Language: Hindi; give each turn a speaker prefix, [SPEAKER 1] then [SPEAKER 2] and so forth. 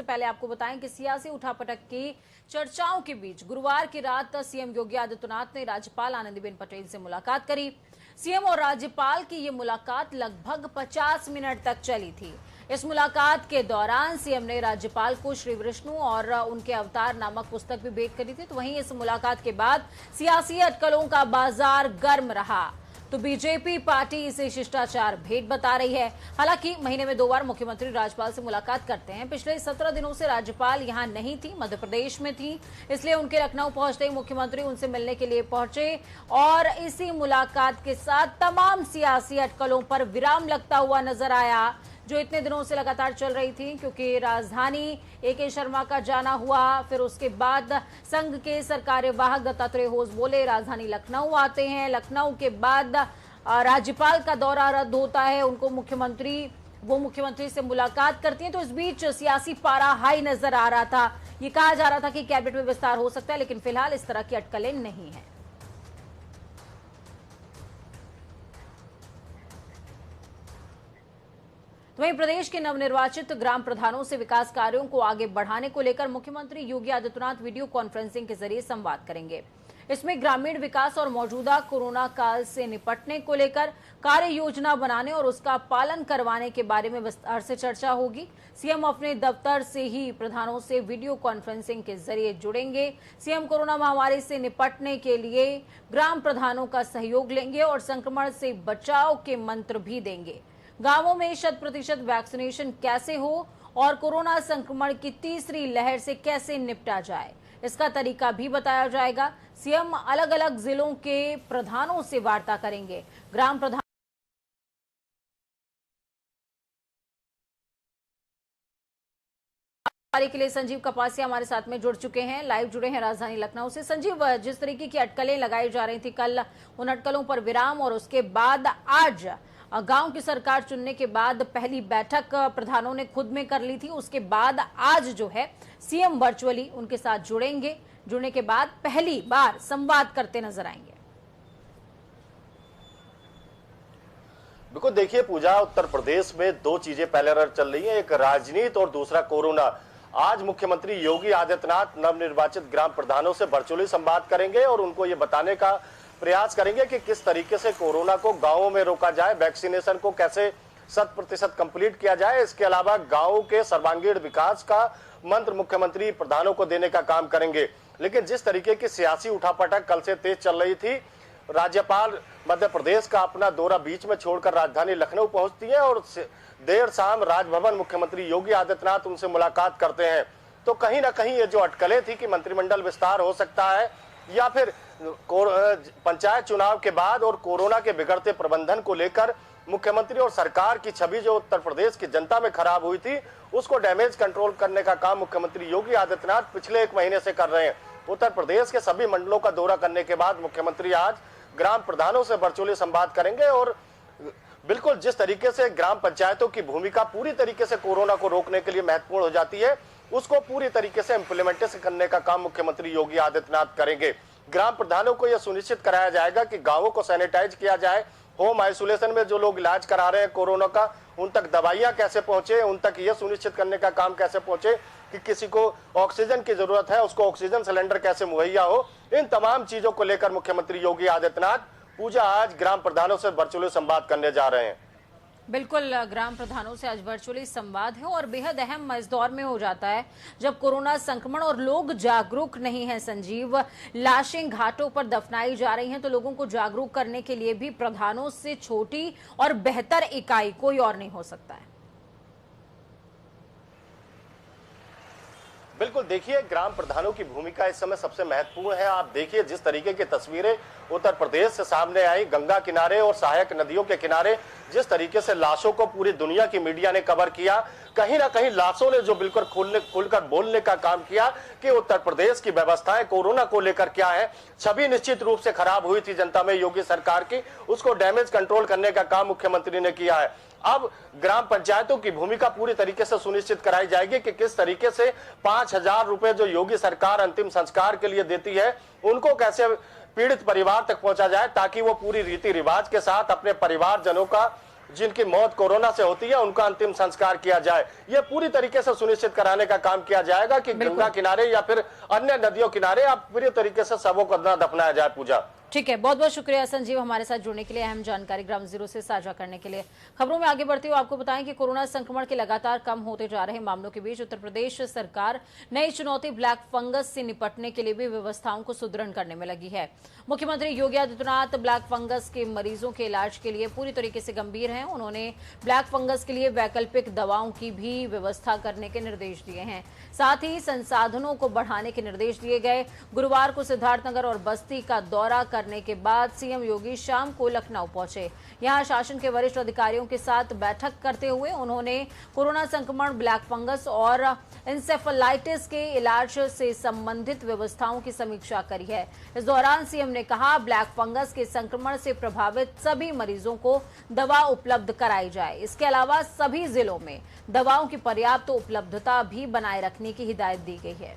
[SPEAKER 1] इससे पहले आपको बताएं कि सियासी उठापटक की चर्चाओं के बीच गुरुवार की रात सीएम योगी आदित्यनाथ ने राज्यपाल आनंदीबेन पटेल से मुलाकात करी। सीएम और राज्यपाल की ये मुलाकात लगभग 50 मिनट तक चली थी। इस मुलाकात के दौरान सीएम ने राज्यपाल को श्री विष्णु और उनके अवतार नामक पुस्तक भी भेंट करी थी। तो वहीं इस मुलाकात के बाद सियासी अटकलों का बाजार गर्म रहा। तो बीजेपी पार्टी इसे शिष्टाचार भेंट बता रही है। हालांकि महीने में 2 बार मुख्यमंत्री राज्यपाल से मुलाकात करते हैं। पिछले 17 दिनों से राज्यपाल यहां नहीं थी, मध्य प्रदेश में थी, इसलिए उनके लखनऊ पहुंचते ही मुख्यमंत्री उनसे मिलने के लिए पहुंचे और इसी मुलाकात के साथ तमाम सियासी अटकलों पर विराम लगता हुआ नजर आया, जो इतने दिनों से लगातार चल रही थी। क्योंकि राजधानी ए.के. शर्मा का जाना हुआ, फिर उसके बाद संघ के सरकार्यवाहक दत्तात्रेय होस बोले राजधानी लखनऊ आते हैं। लखनऊ के बाद राज्यपाल का दौरा रद्द होता है, उनको मुख्यमंत्री से मुलाकात करती हैं। तो इस बीच सियासी पारा हाई नजर आ रहा था। ये कहा जा रहा था कि कैबिनेट में विस्तार हो सकता है, लेकिन फिलहाल इस तरह की अटकलें नहीं है। वहीं प्रदेश के नवनिर्वाचित ग्राम प्रधानों से विकास कार्यों को आगे बढ़ाने को लेकर मुख्यमंत्री योगी आदित्यनाथ वीडियो कॉन्फ्रेंसिंग के जरिए संवाद करेंगे। इसमें ग्रामीण विकास और मौजूदा कोरोना काल से निपटने को लेकर कार्य योजना बनाने और उसका पालन करवाने के बारे में विस्तार से चर्चा होगी। सीएम अपने दफ्तर से ही प्रधानों से वीडियो कॉन्फ्रेंसिंग के जरिए जुड़ेंगे। सीएम कोरोना महामारी से निपटने के लिए ग्राम प्रधानों का सहयोग लेंगे और संक्रमण से बचाव के मंत्र भी देंगे। गांवों में 100% वैक्सीनेशन कैसे हो और कोरोना संक्रमण की तीसरी लहर से कैसे निपटा जाए, इसका तरीका भी बताया जाएगा। सीएम अलग अलग जिलों के प्रधानों से वार्ता करेंगे। ग्राम प्रधान के लिए संजीव कपासिया हमारे साथ में जुड़ चुके हैं, लाइव जुड़े हैं राजधानी लखनऊ से। संजीव, जिस तरीके की अटकलें लगाई जा रही थी, कल उन अटकलों पर विराम और उसके बाद आज गांव की सरकार चुनने के बाद पहली बैठक प्रधानों ने खुद में कर ली थी। उसके बाद आज जो है सीएम वर्चुअली उनके साथ जुड़ेंगे। जुड़ने के बाद पहली बार संवाद करते नजर आएंगे।
[SPEAKER 2] बिल्कुल, देखिए पूजा, उत्तर प्रदेश में 2 चीजें पहले चल रही हैं, एक राजनीति और दूसरा कोरोना। आज मुख्यमंत्री योगी आदित्यनाथ नवनिर्वाचित ग्राम प्रधानों से वर्चुअली संवाद करेंगे और उनको ये बताने का प्रयास करेंगे कि किस तरीके से कोरोना को गांवों में रोका जाए, वैक्सीनेशन को कैसे 100% कंप्लीट किया जाए। इसके अलावा गांवों के सर्वांगीण विकास का मंत्र मुख्यमंत्री प्रधानों को देने का काम करेंगे। लेकिन जिस तरीके की सियासी उठापटक कल से तेज चल रही थी, राज्यपाल मध्य प्रदेश का अपना दौरा बीच में छोड़कर राजधानी लखनऊ पहुंचती है और देर शाम राजभवन मुख्यमंत्री योगी आदित्यनाथ उनसे मुलाकात करते हैं। तो कहीं ना कहीं ये जो अटकलें थी कि मंत्रिमंडल विस्तार हो सकता है या फिर पंचायत चुनाव के बाद और कोरोना के बिगड़ते प्रबंधन को लेकर मुख्यमंत्री और सरकार की छवि जो उत्तर प्रदेश की जनता में खराब हुई थी, उसको डैमेज कंट्रोल करने का काम मुख्यमंत्री योगी आदित्यनाथ पिछले 1 महीने से कर रहे हैं। उत्तर प्रदेश के सभी मंडलों का दौरा करने के बाद मुख्यमंत्री आज ग्राम प्रधानों से वर्चुअली संवाद करेंगे और बिल्कुल जिस तरीके से ग्राम पंचायतों की भूमिका पूरी तरीके से कोरोना को रोकने के लिए महत्वपूर्ण हो जाती है, उसको पूरी तरीके से इम्प्लीमेंटेशन करने का काम मुख्यमंत्री योगी आदित्यनाथ करेंगे। ग्राम प्रधानों को यह सुनिश्चित कराया जाएगा कि गांवों को सैनिटाइज किया जाए, होम आइसोलेशन में जो लोग इलाज करा रहे हैं कोरोना का, उन तक दवाइयां कैसे पहुंचे, उन तक यह सुनिश्चित करने का काम कैसे पहुंचे कि किसी को ऑक्सीजन की जरूरत है उसको ऑक्सीजन सिलेंडर कैसे मुहैया हो। इन तमाम चीजों को लेकर मुख्यमंत्री योगी आदित्यनाथ पूजा आज ग्राम प्रधानों से वर्चुअली संवाद करने जा रहे हैं।
[SPEAKER 1] बिल्कुल, ग्राम प्रधानों से आज वर्चुअली संवाद है और बेहद अहम इस दौर में हो जाता है जब कोरोना संक्रमण और लोग जागरूक नहीं हैं। संजीव, लाशें घाटों पर दफनाई जा रही हैं, तो लोगों को जागरूक करने के लिए भी प्रधानों से छोटी और बेहतर इकाई कोई और नहीं हो सकता है।
[SPEAKER 2] बिल्कुल, देखिए ग्राम प्रधानों की भूमिका इस समय सबसे महत्वपूर्ण है। आप देखिए जिस तरीके की तस्वीरें उत्तर प्रदेश से सामने आई, गंगा किनारे और सहायक नदियों के किनारे जिस तरीके से लाशों को पूरी दुनिया की मीडिया ने कवर किया, कहीं ना कहीं लाशों ने जो बिल्कुल खुलकर बोलने का काम किया कि उत्तर प्रदेश की व्यवस्थाएं कोरोना को लेकर क्या है। छवि निश्चित रूप से खराब हुई थी जनता में योगी सरकार की, उसको डैमेज कंट्रोल करने का काम मुख्यमंत्री ने किया है। अब ग्राम पंचायतों की भूमिका पूरी तरीके से सुनिश्चित कराई जाएगी कि किस तरीके से 5,000 रुपए जो योगी सरकार अंतिम संस्कार के लिए देती है, उनको कैसे पीड़ित परिवार तक पहुंचा जाए ताकि वो पूरी रीति रिवाज के साथ अपने परिवारजनों का जिनकी मौत कोरोना से होती है उनका अंतिम संस्कार किया जाए। ये पूरी तरीके से सुनिश्चित कराने का काम किया जाएगा कि गंगा किनारे या फिर अन्य नदियों किनारे आप पूरी तरीके से शवों को न दफनाया जाए। पूजा,
[SPEAKER 1] ठीक है, बहुत बहुत शुक्रिया संजीव हमारे साथ जुड़ने के लिए, अहम जानकारी ग्राउंड जीरो से साझा करने के लिए। खबरों में आगे बढ़ते हुए आपको बताएं कि कोरोना संक्रमण के लगातार कम होते जा रहे मामलों के बीच उत्तर प्रदेश सरकार नई चुनौती ब्लैक फंगस से निपटने के लिए भी व्यवस्थाओं को सुदृढ़ करने में लगी है। मुख्यमंत्री योगी आदित्यनाथ ब्लैक फंगस के मरीजों के इलाज के लिए पूरी तरीके से गंभीर हैं। उन्होंने ब्लैक फंगस के लिए वैकल्पिक दवाओं की भी व्यवस्था करने के निर्देश दिए हैं। साथ ही संसाधनों को बढ़ाने के निर्देश दिए गए। गुरुवार को सिद्धार्थनगर और बस्ती का दौरा करने के बाद सीएम योगी शाम को लखनऊ पहुंचे। यहां शासन के वरिष्ठ अधिकारियों के साथ बैठक करते हुए उन्होंने कोरोना संक्रमण, ब्लैक फंगस और इंसेफेलाइटिस के इलाज से संबंधित व्यवस्थाओं की समीक्षा करी है। इस दौरान सीएम ने कहा, ब्लैक फंगस के संक्रमण से प्रभावित सभी मरीजों को दवा उपलब्ध कराई जाए। इसके अलावा सभी जिलों में दवाओं की पर्याप्त उपलब्धता भी बनाए रखने की हिदायत दी गई है।